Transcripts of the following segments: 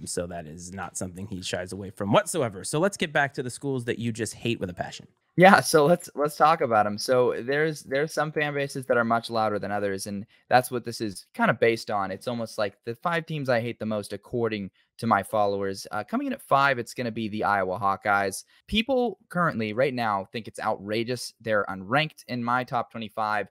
so that is not something he shies away from whatsoever. So let's get back to the schools that you just hate with a passion. Yeah, so let's talk about them. So there's some fan bases that are much louder than others, and that's what this is kind of based on. It's almost like the 5 teams I hate the most according to my followers. Coming in at 5, it's going to be the Iowa Hawkeyes. People currently, right now, think it's outrageous. They're unranked in my top 25.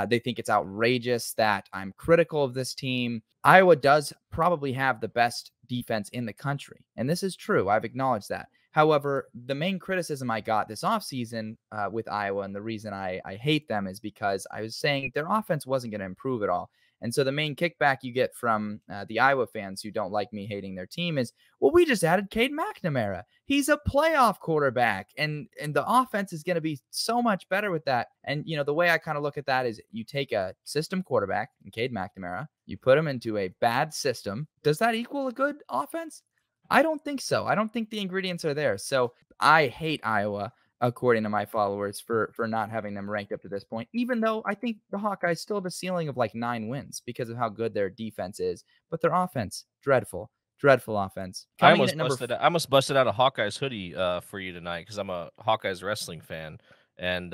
They think it's outrageous that I'm critical of this team. Iowa does probably have the best defense in the country, and this is true. I've acknowledged that. However, the main criticism I got this offseason with Iowa, and the reason I hate them, is because I was saying their offense wasn't going to improve at all. And so the main kickback you get from the Iowa fans who don't like me hating their team is, well, we just added Cade McNamara. He's a playoff quarterback, and the offense is going to be so much better with that. And, you know, the way I kind of look at that is you take a system quarterback, in Cade McNamara, you put him into a bad system. Does that equal a good offense? I don't think so. I don't think the ingredients are there. So I hate Iowa, according to my followers, for not having them ranked up to this point, even though I think the Hawkeyes still have a ceiling of like 9 wins because of how good their defense is. But their offense, dreadful offense. I almost busted out a Hawkeyes hoodie for you tonight because I'm a Hawkeyes wrestling fan. And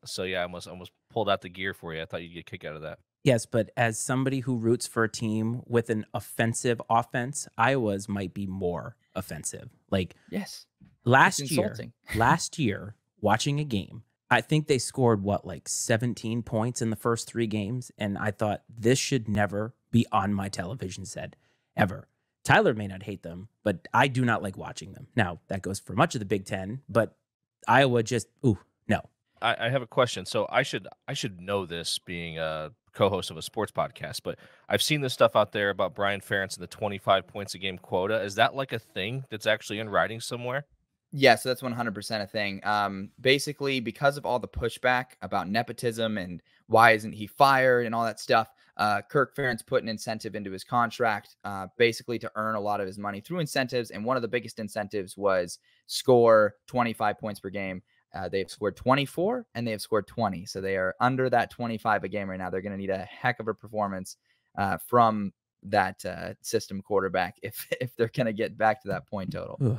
so, yeah, I almost pulled out the gear for you. I thought you'd get a kick out of that. Yes, but as somebody who roots for a team with an offensive offense, Iowa's might be more offensive. Like, yes, last year, watching a game, I think they scored like 17 points in the first 3 games, and I thought this should never be on my television set ever. Tyler may not hate them, but I do not like watching them. Now, that goes for much of the Big Ten, but Iowa just, no. I have a question. So I should know this, being a co-host of a sports podcast, but I've seen this stuff out there about Brian Ferentz and the 25 points a game quota. Is that like a thing that's actually in writing somewhere? Yeah, so that's 100% a thing. Basically, because of all the pushback about nepotism and why isn't he fired and all that stuff, Kirk Ferentz put an incentive into his contract, basically to earn a lot of his money through incentives. And one of the biggest incentives was score 25 points per game. They've scored 24 and they have scored 20. So they are under that 25 a game right now. They're going to need a heck of a performance from that system quarterback if they're going to get back to that point total. Ugh.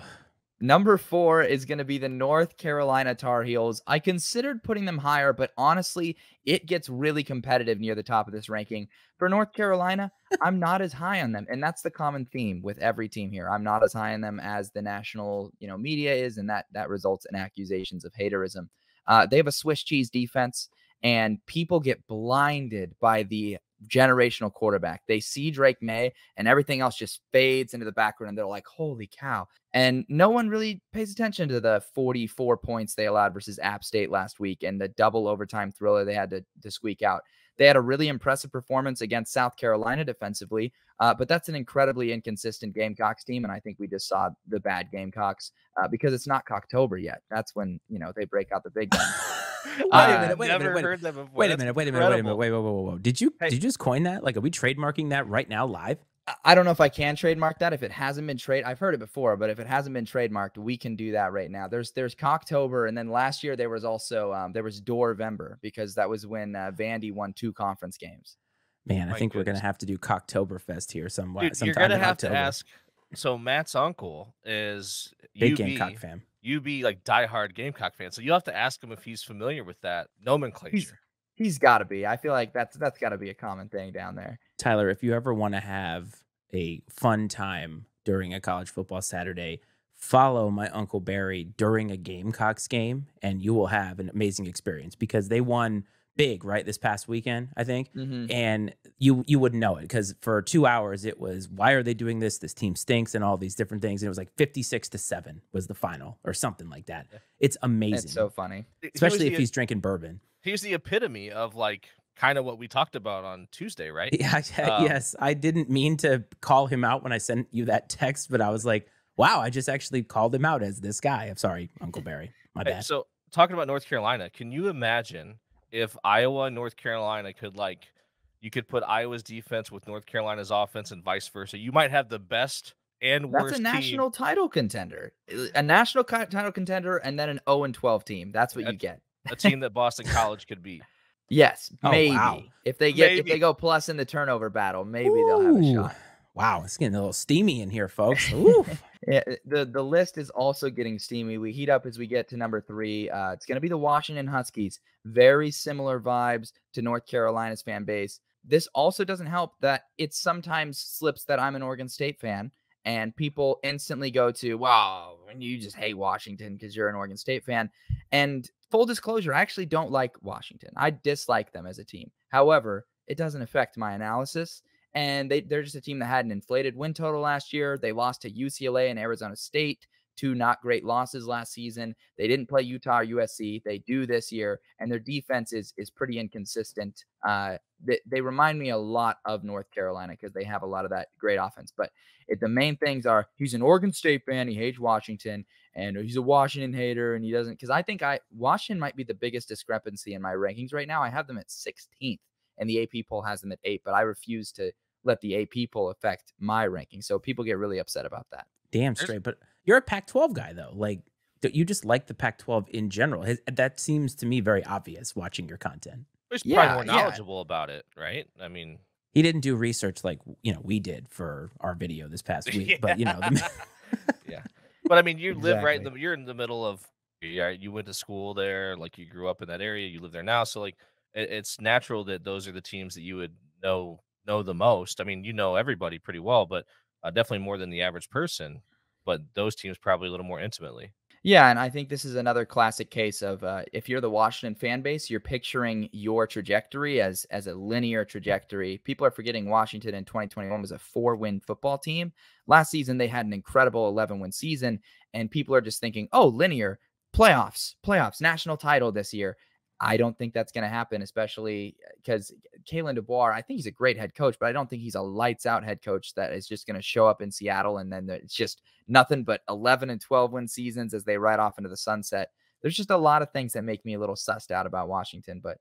Number 4 is going to be the North Carolina Tar Heels. I considered putting them higher, but honestly, it gets really competitive near the top of this ranking. For North Carolina, I'm not as high on them, and that's the common theme with every team here. I'm not as high on them as the national, media is, and that results in accusations of haterism. They have a Swiss cheese defense, and people get blinded by the generational quarterback. They see Drake May and everything else just fades into the background, and they're like, holy cow. And no one really pays attention to the 44 points they allowed versus App State last week and the double overtime thriller they had to squeak out. They had a really impressive performance against South Carolina defensively, but that's an incredibly inconsistent Gamecocks team, and I think we just saw the bad Gamecocks because it's not Cocktober yet. That's when, they break out the big guns. Wait a minute. Whoa. Did you just coin that? Like, are we trademarking that right now live? I don't know if I can trademark that. If it hasn't been I've heard it before, but if it hasn't been trademarked, we can do that right now. There's Cocktober, and then last year there was also there was Dorvember, because that was when Vandy won 2 conference games. Man, I think we're gonna have to do Cocktoberfest here somewhere. You're gonna have to ask. So Matt's uncle is big Gamecock fan. UB, like diehard Gamecock fan. So you'll have to ask him if he's familiar with that nomenclature. He's got to be. I feel like that's got to be a common thing down there. Tyler, if you ever want to have a fun time during a college football Saturday, follow my Uncle Barry during a Gamecocks game, and you will have an amazing experience, because they won big, right, this past weekend, I think. Mm-hmm. And you wouldn't know it, because for 2 hours it was, why are they doing this? This team stinks and all these different things. And it was like 56-7 was the final or something like that. It's amazing. It's so funny. Especially if he's drinking bourbon. He's the epitome of like kind of what we talked about on Tuesday, right? Yeah, yes. I didn't mean to call him out when I sent you that text, but I was like, wow, I just actually called him out as this guy. I'm sorry, Uncle Barry. My bad. So talking about North Carolina, can you imagine if Iowa and North Carolina you could put Iowa's defense with North Carolina's offense and vice versa? You might have the best and worst team. That's a national title contender. A national title contender, and then an 0-12 team. That's what you get. A team that Boston College could beat. Yes, maybe. Wow. If they go plus in the turnover battle, maybe they'll have a shot. Wow, it's getting a little steamy in here, folks. Ooh. Yeah, the list is also getting steamy. We heat up as we get to number 3. It's going to be the Washington Huskies. Very similar vibes to North Carolina's fan base. This also doesn't help that it sometimes slips that I'm an Oregon State fan, and people instantly go to, wow, you just hate Washington because you're an Oregon State fan. And full disclosure, I actually don't like Washington. I dislike them as a team. However, it doesn't affect my analysis. And they're just a team that had an inflated win total last year. They lost to UCLA and Arizona State, 2 not great losses last season. They didn't play Utah or USC. They do this year, and their defense is pretty inconsistent. They remind me a lot of North Carolina because they have a lot of that great offense. But the main things are he's an Oregon State fan. He hates Washington, and he's a Washington hater, and he doesn't – because I think Washington might be the biggest discrepancy in my rankings right now. I have them at 16th. And the AP poll has them at 8, but I refuse to let the AP poll affect my ranking. So people get really upset about that. Damn straight. But you're a Pac-12 guy, though. Like, you just like the Pac-12 in general. That seems to me very obvious watching your content. He's probably more knowledgeable about it, right? I mean, he didn't do research like, we did for our video this past week, but yeah. But I mean, you live right you're in the middle of, you went to school there, like you grew up in that area, you live there now. So like, it's natural that those are the teams that you would know the most. I mean, you know everybody pretty well, but definitely more than the average person. But those teams probably a little more intimately. Yeah, and I think this is another classic case of if you're the Washington fan base, you're picturing your trajectory as a linear trajectory. People are forgetting Washington in 2021 was a 4-win football team. Last season, they had an incredible 11-win season, and people are just thinking, oh, linear, playoffs, national title this year. I don't think that's going to happen, especially because Kalen DeBoer, I think he's a great head coach, but I don't think he's a lights out head coach that is just going to show up in Seattle and then it's just nothing but 11 and 12 win seasons as they ride off into the sunset. There's just a lot of things that make me a little sussed out about Washington, but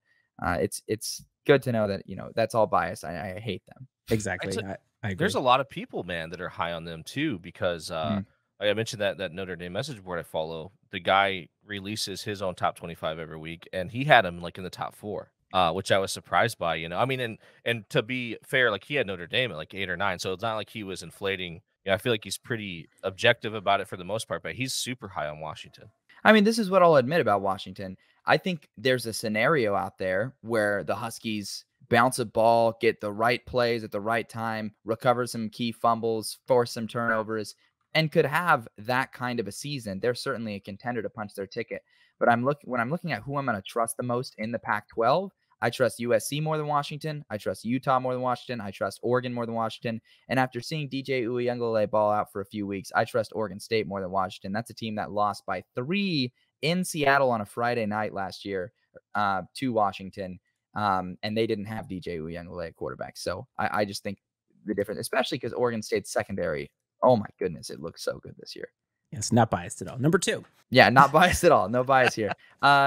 it's good to know that, that's all bias. I hate them. Exactly. I agree. There's a lot of people, man, that are high on them too, because like I mentioned that Notre Dame message board I follow, the guy releases his own top 25 every week, and he had him like in the top 4, which I was surprised by. I mean, and to be fair, like he had Notre Dame at like 8 or 9, so it's not like he was inflating. I feel like he's pretty objective about it for the most part, but he's super high on Washington. I mean, this is what I'll admit about Washington. I think there's a scenario out there where the Huskies bounce a ball, get the right plays at the right time, recover some key fumbles, force some turnovers, and could have that kind of a season. They're certainly a contender to punch their ticket. But when I'm looking at who I'm going to trust the most in the Pac-12, I trust USC more than Washington. I trust Utah more than Washington. I trust Oregon more than Washington. And after seeing DJ Uiagalelei ball out for a few weeks, I trust Oregon State more than Washington. That's a team that lost by 3 in Seattle on a Friday night last year to Washington. And they didn't have DJ Uiagalelei at quarterback. So I just think the difference, especially because Oregon State's secondary, oh my goodness, it looks so good this year. Yes, not biased at all. Number 2. Yeah, not biased at all. No bias here.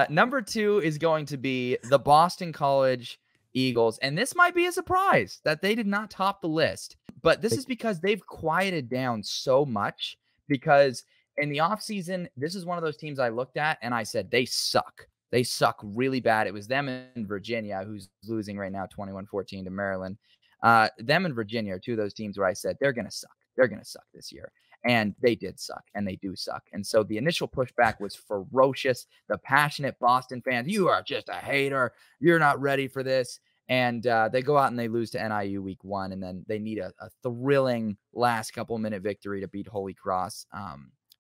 Number 2 is going to be the Boston College Eagles. And this might be a surprise that they did not top the list. But this is because they've quieted down so much, because in the offseason, this is one of those teams I looked at and I said, they suck. They suck really bad. It was them and Virginia, who's losing right now 21-14 to Maryland. Them and Virginia are 2 of those teams where I said, they're going to suck. They're going to suck this year. And they did suck, and they do suck. And so the initial pushback was ferocious. The passionate Boston fans, you are just a hater. You're not ready for this. And they go out and they lose to NIU week 1, and then they need a thrilling last couple-minute victory to beat Holy Cross.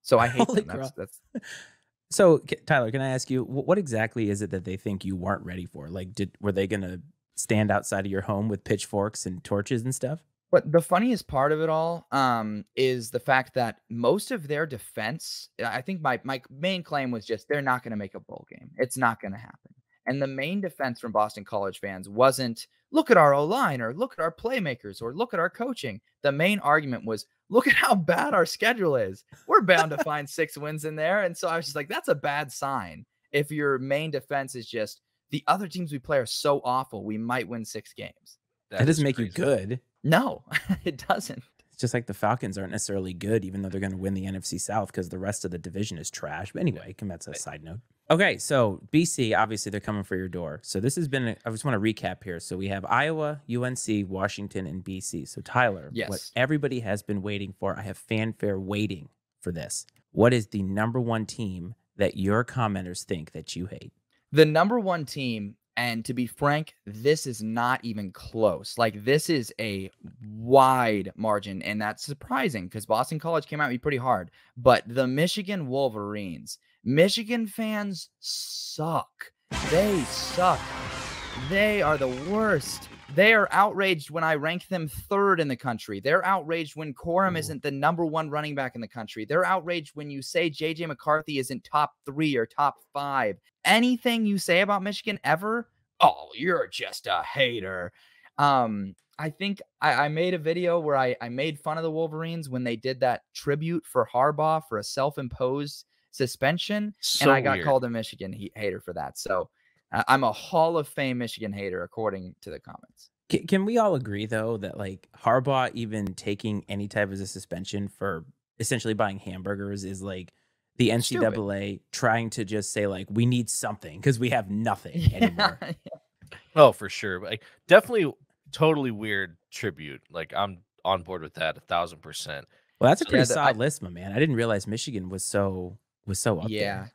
So I hate them. That's So, Tyler, can I ask you, what exactly is it that they think you weren't ready for? Like, were they going to stand outside of your home with pitchforks and torches and stuff? But the funniest part of it all is the fact that most of their defense, I think my main claim was just they're not going to make a bowl game. It's not going to happen. And the main defense from Boston College fans wasn't, look at our O-line or look at our playmakers or look at our coaching. The main argument was, look at how bad our schedule is. We're bound to find 6 wins in there. And so I was just like, that's a bad sign. If your main defense is just, the other teams we play are so awful, we might win 6 games. That doesn't make you good. No, it doesn't. It's just like the Falcons aren't necessarily good, even though they're going to win the NFC South because the rest of the division is trash. But anyway, that's a side note. Okay, so BC, obviously they're coming for your door. So this has been, I just want to recap here. So we have Iowa, UNC, Washington, and BC. So Tyler, what Yes. everybody has been waiting for, I have fanfare waiting for this. What is the number one team that your commenters think that you hate? The number one team, and to be frank, this is not even close. Like, this is a wide margin, and that's surprising because Boston College came at me pretty hard. But the Michigan Wolverines, Michigan fans suck. They suck. They are the worst. They are outraged when I rank them third in the country. They're outraged when Corum isn't the number one running back in the country. They're outraged when you say J.J. McCarthy isn't top 3 or top 5. Anything you say about Michigan ever, oh, you're just a hater. I think I made a video where I made fun of the Wolverines when they did that tribute for Harbaugh for a self-imposed suspension, So and I got weird. called a Michigan hater for that. So I'm a Hall of Fame Michigan hater, according to the comments. Can we all agree, though, that like Harbaugh even taking any type of a suspension for essentially buying hamburgers is like the NCAA trying to just say, like, we need something because we have nothing anymore. Oh, for sure. But, like, definitely totally weird tribute. Like, I'm on board with that 1,000%. Well, that's a pretty Yeah, solid list, my man. I didn't realize Michigan was so up there.